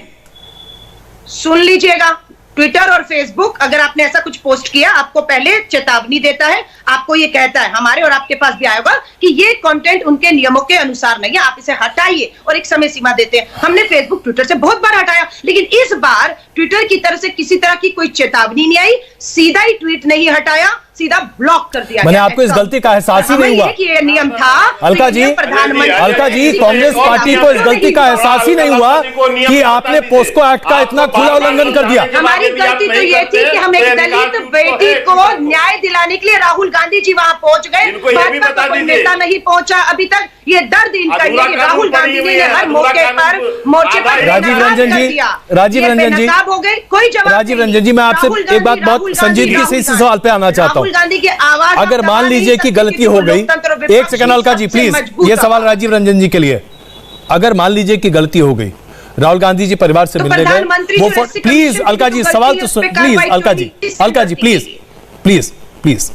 सुन लीजिएगा, ट्विटर और फेसबुक अगर आपने ऐसा कुछ पोस्ट किया, आपको पहले चेतावनी देता है, आपको ये कहता है, हमारे और आपके पास भी आएगा कि ये कंटेंट उनके नियमों के अनुसार नहीं है, आप इसे हटाइए, और एक समय सीमा देते हैं। हमने फेसबुक ट्विटर से बहुत बार हटाया, लेकिन इस बार ट्विटर की तरफ से किसी तरह की कोई चेतावनी नहीं आई, सीधा ही ट्वीट नहीं हटाया, सीधा ब्लॉक कर दिया। मैंने आपको इस गलती का एहसास ही नहीं हुआ? ये नियम था अलका जी, कांग्रेस पार्टी को इस गलती का एहसास ही नहीं हुआ कि आपने पोस्को एक्ट का इतना खुला उल्लंघन कर दिया? हमारी गलती तो ये थी कि हम एक दलित बेटी को न्याय दिलाने के लिए राहुल गांधी जी वहां पहुंच गए, भाजपा का कोई नेता नहीं पहुंचा अभी तक। ये दर्द इनका ये कि राहुल गांधी जी ने हर मौके पर मोर्चे पर राजीव रंजन जी हो गए, कोई जवाब। राजीव रंजन जी, मैं आपसे एक बात बहुत संजीदगी से इस सवाल पे आना चाहता हूँ। गांधी की आवाज, अगर मान लीजिए कि गलती हो गई, एक सेकंड अलका जी प्लीज, ये सवाल राजीव रंजन जी के लिए, अगर मान लीजिए कि गलती हो गई, राहुल गांधी जी परिवार से मिलने गए, वो प्लीज अलका जी सवाल तो सुन प्लीज, अलका जी प्लीज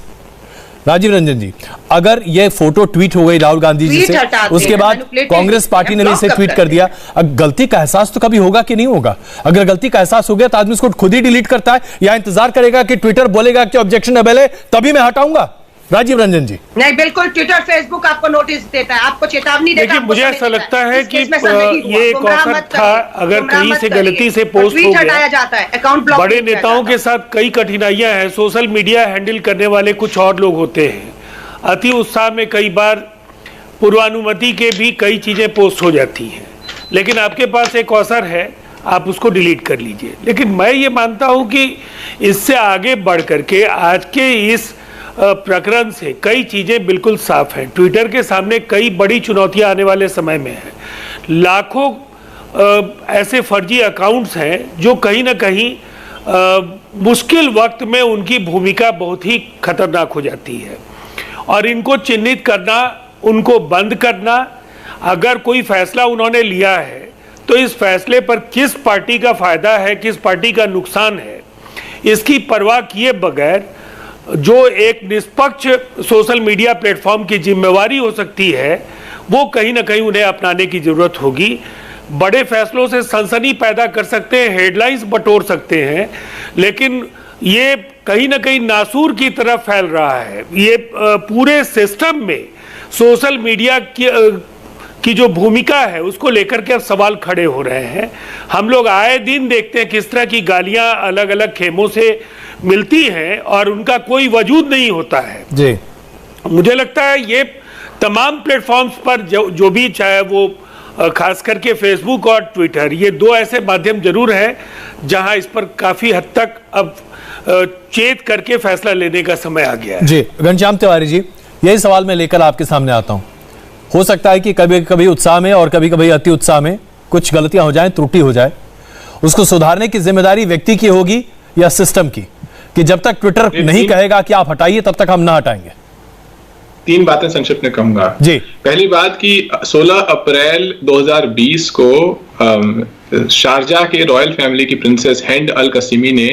राजीव रंजन जी, अगर ये फोटो ट्वीट हो गई राहुल गांधी जी से, उसके बाद कांग्रेस पार्टी ने भी इसे ट्वीट कर दिया, गलती का एहसास तो कभी होगा कि नहीं होगा? अगर गलती का एहसास हो गया तो आदमी उसको खुद ही डिलीट करता है या इंतजार करेगा कि ट्विटर बोलेगा कि ऑब्जेक्शनेबल है तभी मैं हटाऊंगा? राजीव रंजन जी नहीं, बिल्कुल ट्विटर फेसबुक आपको नोटिस देता है, आपको चेतावनी देता है। मुझे ऐसा लगता है कि ये एक अवसर था, अगर कहीं से गलती से पोस्ट हो गया जाता है, अकाउंट ब्लॉक, बड़े नेताओं के साथ कई कठिनाइयां हैं, सोशल मीडिया हैंडल करने वाले कुछ और लोग होते हैं, अति उत्साह में कई बार पूर्वानुमति के भी कई चीजें पोस्ट हो जाती हैं, लेकिन आपके पास एक अवसर है, आप उसको डिलीट कर लीजिए। लेकिन मैं ये मानता हूं कि इससे आगे बढ़ करके आज के इस प्रकरण से कई चीजें बिल्कुल साफ हैं। ट्विटर के सामने कई बड़ी चुनौतियां आने वाले समय में हैं। लाखों ऐसे फर्जी अकाउंट्स हैं जो कहीं ना कहीं मुश्किल वक्त में उनकी भूमिका बहुत ही खतरनाक हो जाती है, और इनको चिन्हित करना, उनको बंद करना, अगर कोई फैसला उन्होंने लिया है तो इस फैसले पर किस पार्टी का फायदा है, किस पार्टी का नुकसान है, इसकी परवाह किए बगैर जो एक निष्पक्ष सोशल मीडिया प्लेटफॉर्म की जिम्मेवारी हो सकती है, वो कहीं ना कहीं उन्हें अपनाने की जरूरत होगी। बड़े फैसलों से सनसनी पैदा कर सकते हैं, हेडलाइंस बटोर सकते हैं, लेकिन ये कहीं ना कहीं नासूर की तरफ फैल रहा है। ये पूरे सिस्टम में सोशल मीडिया की जो भूमिका है उसको लेकर के अब सवाल खड़े हो रहे हैं। हम लोग आए दिन देखते हैं किस तरह की गालियां अलग अलग खेमों से मिलती हैं और उनका कोई वजूद नहीं होता है जी। मुझे लगता है ये तमाम प्लेटफॉर्म्स पर जो भी, चाहे वो खास करके फेसबुक और ट्विटर, ये दो ऐसे माध्यम जरूर हैं जहां इस पर काफी हद तक अब चेत करके फैसला लेने का समय आ गया है। जी घनश्याम तिवारी जी, यही सवाल मैं लेकर आपके सामने आता हूं। हो सकता है कि कभी कभी उत्साह में और कभी कभी अति उत्साह में कुछ गलतियां हो जाएं, त्रुटि हो जाए, उसको सुधारने की जिम्मेदारी व्यक्ति की होगी या सिस्टम की, कि जब तक ट्विटर नहीं कहेगा कि आप हटाइए तब तक हम ना हटाएंगे? तीन बातें संक्षिप्त में कहूंगा जी। पहली बात कि 16 अप्रैल 2020 को शारजा के रॉयल फैमिली की प्रिंसेस हिंद अल कसीमी ने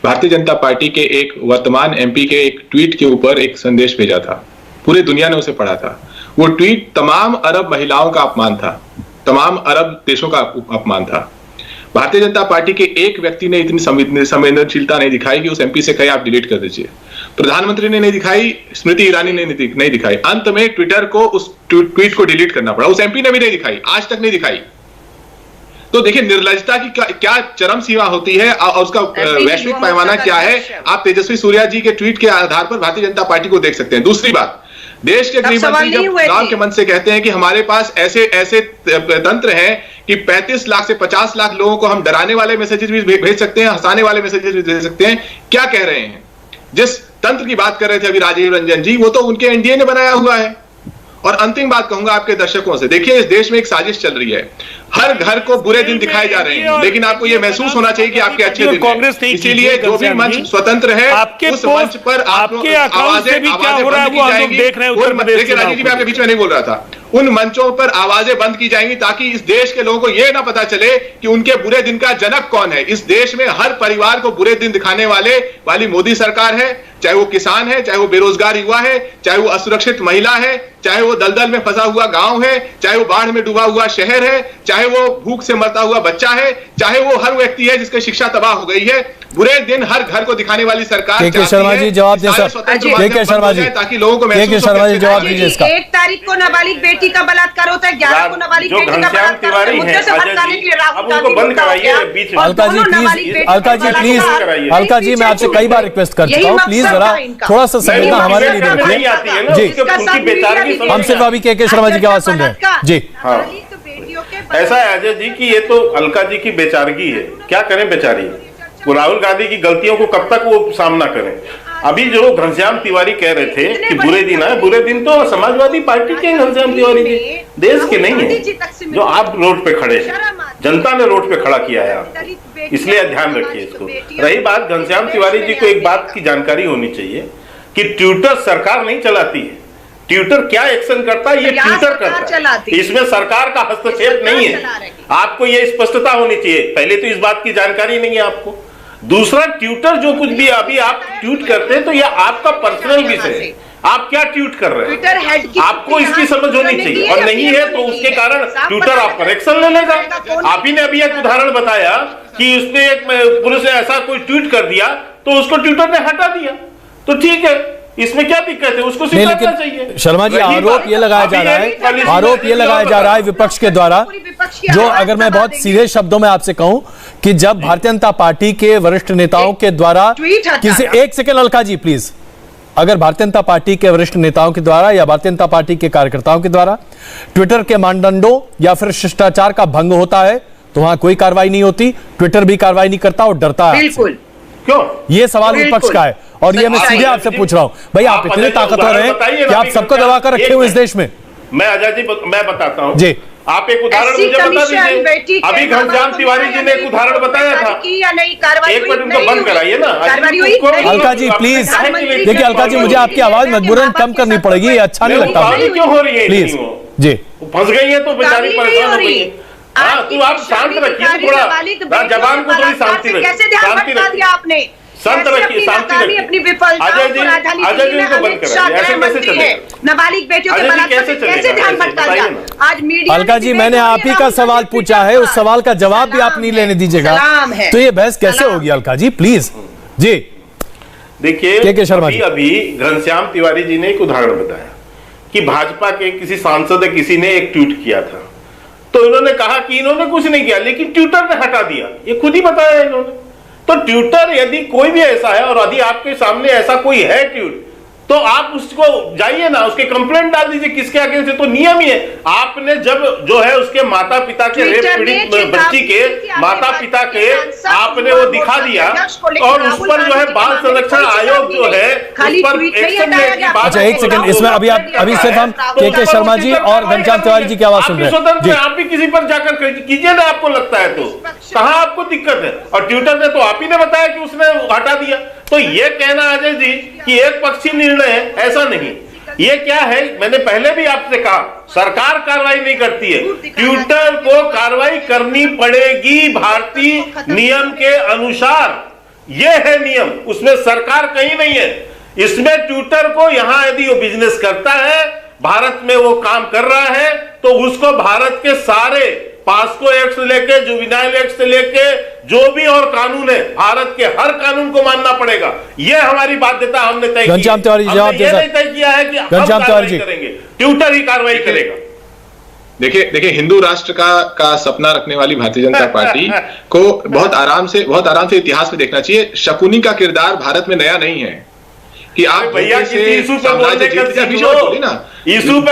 भारतीय जनता पार्टी के एक वर्तमान एमपी के एक ट्वीट के ऊपर एक संदेश भेजा था। पूरी दुनिया ने उसे पढ़ा था। वो ट्वीट तमाम अरब महिलाओं का अपमान था, तमाम अरब देशों का अपमान था। भारतीय जनता पार्टी के एक व्यक्ति ने इतनी संवेदनशीलता नहीं दिखाई कि उस एमपी से कहे आप डिलीट कर दीजिए। प्रधानमंत्री ने नहीं दिखाई, स्मृति ईरानी ने नहीं दिखाई। अंत में ट्विटर को उस ट्वीट को डिलीट करना पड़ा। उस एमपी ने भी नहीं दिखाई, आज तक नहीं दिखाई। तो देखिए निर्लजता की क्या चरम सीमा होती है और उसका वैश्विक पैमाना क्या है, आप तेजस्वी सूर्या जी के ट्वीट के आधार पर भारतीय जनता पार्टी को देख सकते हैं। दूसरी बात, देश के गृह मंत्री जब चुनाव के मंच से कहते हैं कि हमारे पास ऐसे ऐसे तंत्र हैं कि 35 लाख से 50 लाख लोगों को हम डराने वाले मैसेजेस भी भेज सकते हैं, हंसाने वाले मैसेजेस भी भेज सकते हैं, क्या कह रहे हैं? जिस तंत्र की बात कर रहे थे अभी राजीव रंजन जी, वो तो उनके एनडीए ने बनाया हुआ है। और अंतिम बात कहूंगा आपके दर्शकों से, देखिए इस देश में एक साजिश चल रही है, हर घर को बुरे दिन दिखाए जा रहे हैं, लेकिन आपको यह महसूस होना चाहिए कि आपके अच्छे दिन हैं। इसीलिए जो भी मंच स्वतंत्र है उस मंच पर आपके आवाजें बंद की जाएंगी। देखिए राजीव जी, मैं आपके बीच में नहीं बोल रहा था, उन मंचों पर आवाजें बंद की जाएंगी ताकि इस देश के लोगों को यह ना पता चले कि उनके बुरे दिन का जनक कौन है। इस देश में हर परिवार को बुरे दिन दिखाने वाली मोदी सरकार है, चाहे वो किसान है, चाहे वो बेरोजगार युवा है, चाहे वो असुरक्षित महिला है, चाहे वो दलदल में फंसा हुआ गांव है, चाहे वो बाढ़ में डूबा हुआ शहर है, चाहे वो भूख से मरता हुआ बच्चा है, चाहे वो हर व्यक्ति है जिसकी शिक्षा तबाह हो गई है। बुरे दिन हर घर को दिखाने वाली सरकार के शर्मा जी जवाब दे सर, के शर्मा जी, ताकि लोगों को के शर्मा जी जवाब दीजिए इसका। 1 तारीख को नाबालिग बेटी का बलात्कार होता है, 11 को नाबालिग बेटी का बलात्कार होता है, मुद्दे से भटकाने के लिए राहुल गांधी बंद कराइए बीच में। अलका जी प्लीज, अलका जी प्लीज, अलका जी मैं आपसे कई बार रिक्वेस्ट कर चुका हूँ, प्लीज जरा थोड़ा सा संवेदना हमारे लिए रखिए जी। हम सिर्फ अभी के शर्मा जी की आवाज सुन रहे हैं जी। ऐसा है अजय जी कि ये तो अलका जी की बेचारगी है, क्या करें बेचारी, वो राहुल गांधी की गलतियों को कब तक वो सामना करें। अभी जो घनश्याम तिवारी कह रहे थे कि बुरे दिन है, बुरे दिन तो समाजवादी पार्टी के घनश्याम तिवारी जी, देश के नहीं है। जो आप रोड पे खड़े हैं, जनता ने रोड पे खड़ा किया है आपको, इसलिए ध्यान रखिए इसको। रही बात घनश्याम तिवारी जी को एक बात की जानकारी होनी चाहिए कि ट्विटर सरकार नहीं चलाती है, ट्विटर क्या एक्शन करता है ये ट्विटर करता है, इसमें सरकार का हस्तक्षेप नहीं है। आपको ये स्पष्टता होनी चाहिए, पहले तो इस बात की जानकारी नहीं है आपको। दूसरा, ट्विटर जो कुछ भी अभी आप ट्वीट करते हैं तो ये आपका पर्सनल विषय है, आप क्या ट्वीट कर रहे हैं आपको इसकी समझ होनी चाहिए, और नहीं है तो उसके कारण ट्विटर आप पर एक्शन ले लेगा। आप ही ने अभी एक उदाहरण बताया कि उसने एक पुरुष ने ऐसा कोई ट्वीट कर दिया तो उसको ट्विटर ने हटा दिया, तो ठीक है, इसमें क्या दिक्कत है, उसको स्वीकारना चाहिए। शर्मा जी आरोप ये लगाया जा रहा है, आरोप ये लगाया जा रहा है विपक्ष के द्वारा, जो अगर मैं बहुत सीधे शब्दों में आपसे कहूं कि जब भारतीय जनता पार्टी के वरिष्ठ नेताओं के द्वारा किसी, एक सेकेंड अलका जी प्लीज, अगर भारतीय जनता पार्टी के वरिष्ठ नेताओं के द्वारा या भारतीय जनता पार्टी के कार्यकर्ताओं के द्वारा ट्विटर के मानदंडों या फिर शिष्टाचार का भंग होता है तो वहां कोई कार्रवाई नहीं होती, ट्विटर भी कार्रवाई नहीं करता और डरता है। बिल्कुल, क्यों? ये सवाल विपक्ष का है और ये मैं सीधे आपसे पूछ रहा हूं, भाई आप इतने ताकतवर हैं कि आप सबको दबा कर रखे हुए इस देश में। मैं अजय जी मैं बताता हूं जी, आप एक उदाहरण मुझे बता दीजिए। अभी घनश्याम तिवारी जी ने एक उदाहरण बताया था, एक मिनट उनको बंद कराइए ना। अलका जी प्लीज, देखिए अलका जी मुझे आपकी आवाज मजबूरन कम करनी पड़ेगी, अच्छा नहीं लगता, क्यों हो रही है प्लीज जी। फंस गई है तो बेचारी परेशान हो गई है। हाँ, तो आप शांत रखिए थोड़ा, जबान को थोड़ी शांति रखिए, आपने शांत रखिए, शांति रखिए। अजय जी उनको बंद कराइए, ऐसे कैसे चलेगा? नाबालिग बेटियों के बलात्कार कैसे ध्यान भटका दिया? आज मीडिया, अलका जी मैंने आप ही का सवाल पूछा है, उस सवाल का जवाब भी आप नहीं लेने दीजिएगा, तो ये बहस कैसे होगी अलका जी प्लीज जी। देखिए अभी घनश्याम तिवारी जी ने एक उदाहरण बताया कि भाजपा के किसी सांसद किसी ने एक ट्वीट किया था, तो इन्होंने कहा कि इन्होंने कुछ नहीं किया लेकिन ट्विटर ने हटा दिया, ये खुद ही बताया इन्होंने। तो ट्विटर यदि कोई भी ऐसा है और यदि आपके सामने ऐसा कोई है ट्वीट, तो आप उसको जाइए ना, उसके कंप्लेंट डाल दीजिए, किसके आगे से, तो नियम ही है। आपने जब जो है उसके माता पिता के रेप पीड़ित बच्ची के माता पिता के आपने वो दिखा दिया और उस पर जो है बाल संरक्षण आयोग जो है उस पर एक्शन लेने की बात। अच्छा एक सेकंड, इसमें अभी सिर्फ हम के शर्मा जी और घनश्याम तिवारी जी की आवाज सुन रहे हैं। आप भी किसी पर जाकर कीजिए ना, आपको लगता है तो, कहां आपको दिक्कत है? और ट्विटर ने तो आप ही ने बताया कि उसने हटा दिया, तो ये कहना अजय जी कि एक पक्षी निर्णय है, ऐसा नहीं। ये क्या है, मैंने पहले भी आपसे कहा, सरकार कार्रवाई नहीं करती है, ट्विटर को कार्रवाई करनी पड़ेगी भारतीय नियम के अनुसार, ये है नियम, उसमें सरकार कहीं नहीं है। इसमें ट्विटर को यहां यदि वो बिजनेस करता है, भारत में वो काम कर रहा है, तो उसको भारत के सारे पास्को एक्ट से लेके जुवेनाइल एक्ट से लेके जो भी और कानून है, भारत के हर कानून को मानना पड़ेगा। ये हमारी बाध्यता हमने तय की। घनश्याम तिवारी जवाब दे, तय किया है कि हम कार्रवाई करेंगे, ट्विटर ही कार्रवाई करेगा। देखिए हिंदू राष्ट्र का सपना रखने वाली भारतीय जनता पार्टी को बहुत आराम से इतिहास में देखना चाहिए। शकुनी का किरदार भारत में नया नहीं है कि आप भैया किसी इशू पे बोलने का ना इशू पे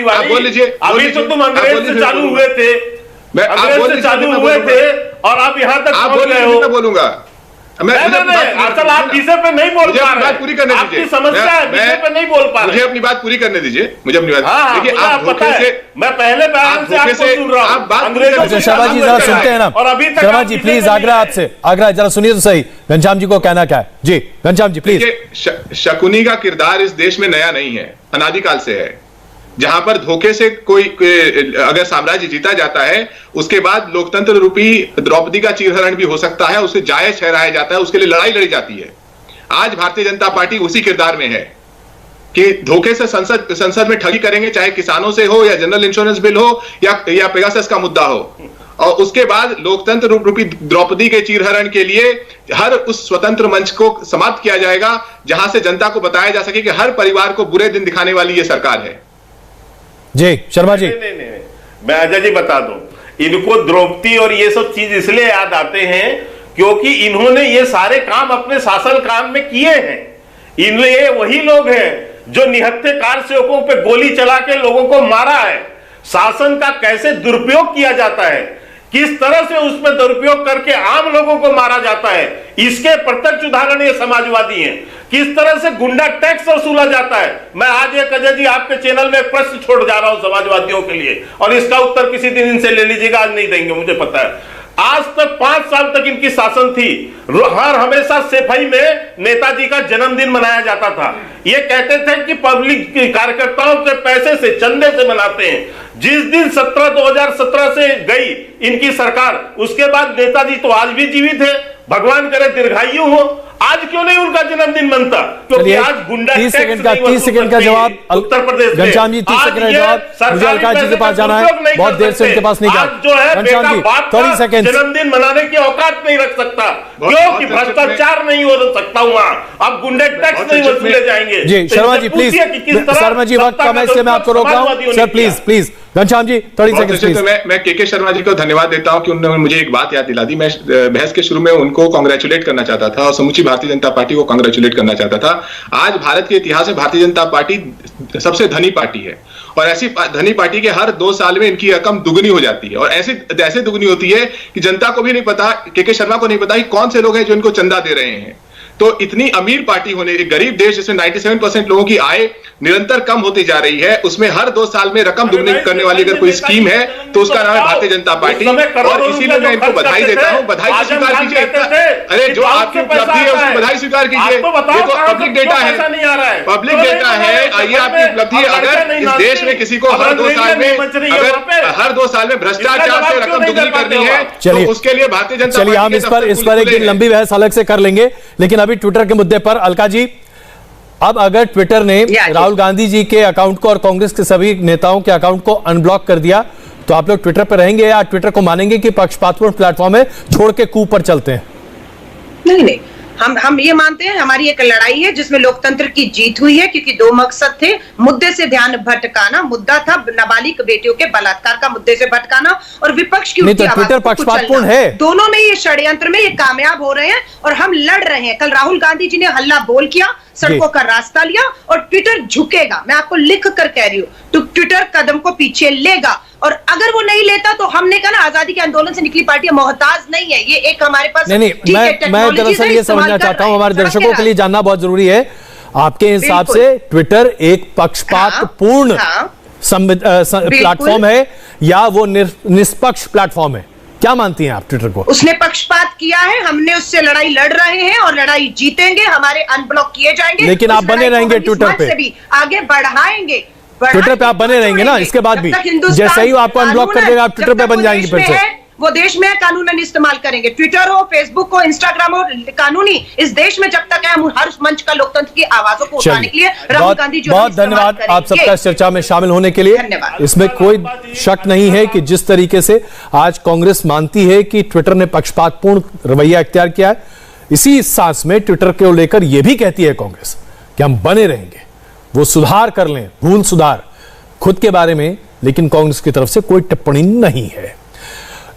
आप बोल लीजिए। अभी तो तुम अंग्रेज से चालू हुए थे, अंग्रेज से चालू हुए थे और आप यहाँ तक पहुंच गए हो। मैं बोलूंगा असल आप विषय पे नहीं बोल पा रहे, बात पूरी करने दीजिए। आपकी समस्या है, विषय पे नहीं बोल पा रहे। मुझे अपनी बात पूरी करने दीजिए, मुझे अपनी बात। देखिए आप पता है मैं पहले बयान से आपको सुन रहा हूं, अंग्रेजों से शर्मा जी जरा सुनते हैं ना। और अभी तक शर्मा जी प्लीज आग्रह आपसे, आग्रह जरा सुनिए तो सही, घनश्याम जी को कहना क्या है। जी घनश्याम जी प्लीज। शकुनी का किरदार इस देश में नया नहीं है, अनादिकाल से है। जहां पर धोखे से कोई अगर साम्राज्य जीता जाता है, उसके बाद लोकतंत्र रूपी द्रौपदी का चीरहरण भी हो सकता है, उसे जायज ठहराया जाता है, उसके लिए लड़ाई लड़ी जाती है। आज भारतीय जनता पार्टी उसी किरदार में है कि धोखे से संसद में ठगी करेंगे, चाहे किसानों से हो या जनरल इंश्योरेंस बिल हो या पेगासस का मुद्दा हो, और उसके बाद लोकतंत्र रूपी द्रौपदी के चीरहरण के लिए हर उस स्वतंत्र मंच को समाप्त किया जाएगा जहां से जनता को बताया जा सके कि हर परिवार को बुरे दिन दिखाने वाली यह सरकार है। जी शर्मा जी। नहीं, मैं अजय जी बता दूं, इनको द्रौपदी और ये सब चीज इसलिए याद आते हैं क्योंकि इन्होंने ये सारे काम अपने शासन काल में किए हैं। इनलिए वही लोग हैं जो निहत्थे कार सेवकों पे गोली चला के लोगों को मारा है। शासन का कैसे दुरुपयोग किया जाता है, किस तरह से उसमें दुरुपयोग करके आम लोगों को मारा जाता है, इसके प्रत्यक्ष उदाहरण ये समाजवादी हैं। किस तरह से गुंडा टैक्स वसूला जाता है। मैं आज एक अजय जी आपके चैनल में एक प्रश्न छोड़ जा रहा हूं समाजवादियों के लिए, और इसका उत्तर किसी दिन इनसे ले लीजिएगा, आज नहीं देंगे मुझे पता है। आज तक 5 साल तक इनकी शासन थी, हर हमेशा सेफई में नेताजी का जन्मदिन मनाया जाता था। ये कहते थे कि पब्लिक कार्यकर्ताओं के पैसे से, चंदे से मनाते हैं। जिस दिन 2017 से गई इनकी सरकार, उसके बाद नेताजी तो आज भी जीवित है, भगवान करे दीर्घायु हो। आज क्यों नहीं उनका जन्मदिन मनता? क्योंकि आज गुंडा 30 सेकंड का जवाब उत्तर प्रदेश में। घनश्याम जी 30 सेकंड का जवाब, मुझे अलका जी के पास जाना है, बहुत देर से उनके पास नहीं गया। जो है घनश्याम जी 30 सेकंड। जन्मदिन मनाने की औकात नहीं रख सकता, क्योंकि भ्रष्टाचार नहीं हो सकता वहां। अब गुंडे टैक्स नहीं वसूले जाएंगे। जी शर्मा जी प्लीज, शर्मा जी वक्त कम है इसलिए मैं आपको रोक रहा हूं sir, please Ghanshyam ji 30 second please. मैं के शर्मा जी को धन्यवाद देता हूं कि उन्होंने मुझे एक बात याद दिला दी। मैं बहस के शुरू में उनको कांग्रेचुलेट करना चाहता था और समूची भारतीय जनता पार्टी को कांग्रेचुलेट करना चाहता था। आज भारत के इतिहास में भारतीय जनता पार्टी सबसे धनी पार्टी है, और ऐसी धनी पार्टी के हर 2 साल में इनकी रकम दुगनी हो जाती है, और ऐसे दुगनी होती है कि जनता को भी नहीं पता, के शर्मा को नहीं पता कि कौन से लोग हैं जो इनको चंदा दे रहे हैं। तो इतनी अमीर पार्टी होने, एक गरीब देश जिसमें 97% लोगों की आय निरंतर कम होती जा रही है, उसमें हर 2 साल में रकम दुगनी करने वाली अगर कोई स्कीम है तो उसका नाम है भारतीय जनता पार्टी। और इसीलिए मैं इनको बधाई देता हूं। बधाई स्वीकार कीजिए। अरे जो आपकी उपलब्धि है उसकी बधाई स्वीकार कीजिए। देखो पब्लिक डेटा है, पब्लिक डेटा है, ये आपकी उपलब्धि है। अगर इस देश में किसी को हर 2 साल में भ्रष्टाचार से रकम दुगनी करनी है तो उसके लिए भारतीय जनता पार्टी। चलिए हम इस पर एक दिन लंबी बहस अलग से कर लेंगे, लेकिन अभी ट्विटर के मुद्दे पर अलका जी, अब अगर ट्विटर ने राहुल गांधी जी के अकाउंट को और कांग्रेस के सभी नेताओं के अकाउंट को अनब्लॉक कर दिया, तो आप लोग ट्विटर पर रहेंगे या ट्विटर को मानेंगे कि पक्षपातपूर्ण प्लेटफॉर्म है, छोड़ के कूप पर चलते हैं? नहीं, हम ये मानते हैं हमारी एक लड़ाई है जिसमें लोकतंत्र की जीत हुई है, क्योंकि 2 मकसद थे। मुद्दे से ध्यान भटकाना, मुद्दा था नाबालिग बेटियों के बलात्कार का, मुद्दे से भटकाना, और विपक्ष की तो ट्विटर पक्षपातपूर्ण है। दोनों में ये षड्यंत्र में ये कामयाब हो रहे हैं और हम लड़ रहे हैं। कल राहुल गांधी जी ने हल्ला बोल किया, सड़कों का रास्ता लिया, और ट्विटर झुकेगा। मैं आपको लिख कर कह रही हूँ, तो ट्विटर कदम को पीछे लेगा, और अगर वो नहीं लेता तो हमने कहा ना, आजादी के आंदोलन से निकली पार्टी मोहताज नहीं है। ये एक हमारे पास नहीं, मैं दरअसल ये समझना चाहता हूं, हमारे दर्शकों के लिए जानना बहुत जरूरी है, आपके हिसाब से ट्विटर एक पक्षपातपूर्ण प्लेटफॉर्म है या वो निष्पक्ष प्लेटफॉर्म है? क्या मानती हैं आप ट्विटर को? उसने पक्षपात किया है, हमने उससे लड़ाई लड़ रहे हैं और लड़ाई जीतेंगे। हमारे अनब्लॉक किए जाएंगे, लेकिन आप बने रहेंगे ट्विटर पे, भी आगे बढ़ाएंगे। ट्विटर पे आप बने रहेंगे ना, इसके बाद भी जैसे ही आपको अनब्लॉक कर देगा आप ट्विटर पे बन जाएंगे फिर से। वो देश में कानूनन इस्तेमाल करेंगे, ट्विटर हो, फेसबुक हो, इंस्टाग्राम हो, कानूनी इस देश में जब तक है, हम हर मंच का लोकतंत्र की आवाजों को उठाने के लिए राहुल गांधी जी बहुत धन्यवाद आप सबका इस चर्चा में शामिल होने के लिए। इसमें कोई शक नहीं है कि जिस तरीके से आज कांग्रेस मानती है कि ट्विटर ने पक्षपातपूर्ण रवैया इख्तियार किया है, इसी सांस में ट्विटर को लेकर यह भी कहती है कांग्रेस कि हम बने रहेंगे, वो सुधार कर लें, भूल सुधार, खुद के बारे में लेकिन कांग्रेस की तरफ से कोई टिप्पणी नहीं है।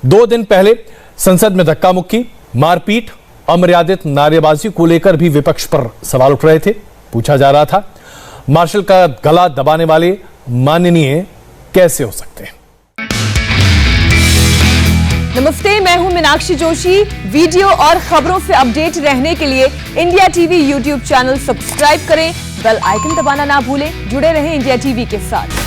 2 दिन पहले संसद में धक्का मुक्की, मारपीट, अमर्यादित नारेबाजी को लेकर भी विपक्ष पर सवाल उठ रहे थे। पूछा जा रहा था, मार्शल का गला दबाने वाले माननीय कैसे हो सकते हैं? नमस्ते, मैं हूं मीनाक्षी जोशी। वीडियो और खबरों से अपडेट रहने के लिए India TV YouTube channel subscribe करें, बेल आइकन दबाना ना भूलें। जुड़े रहें इंडिया टीवी के साथ।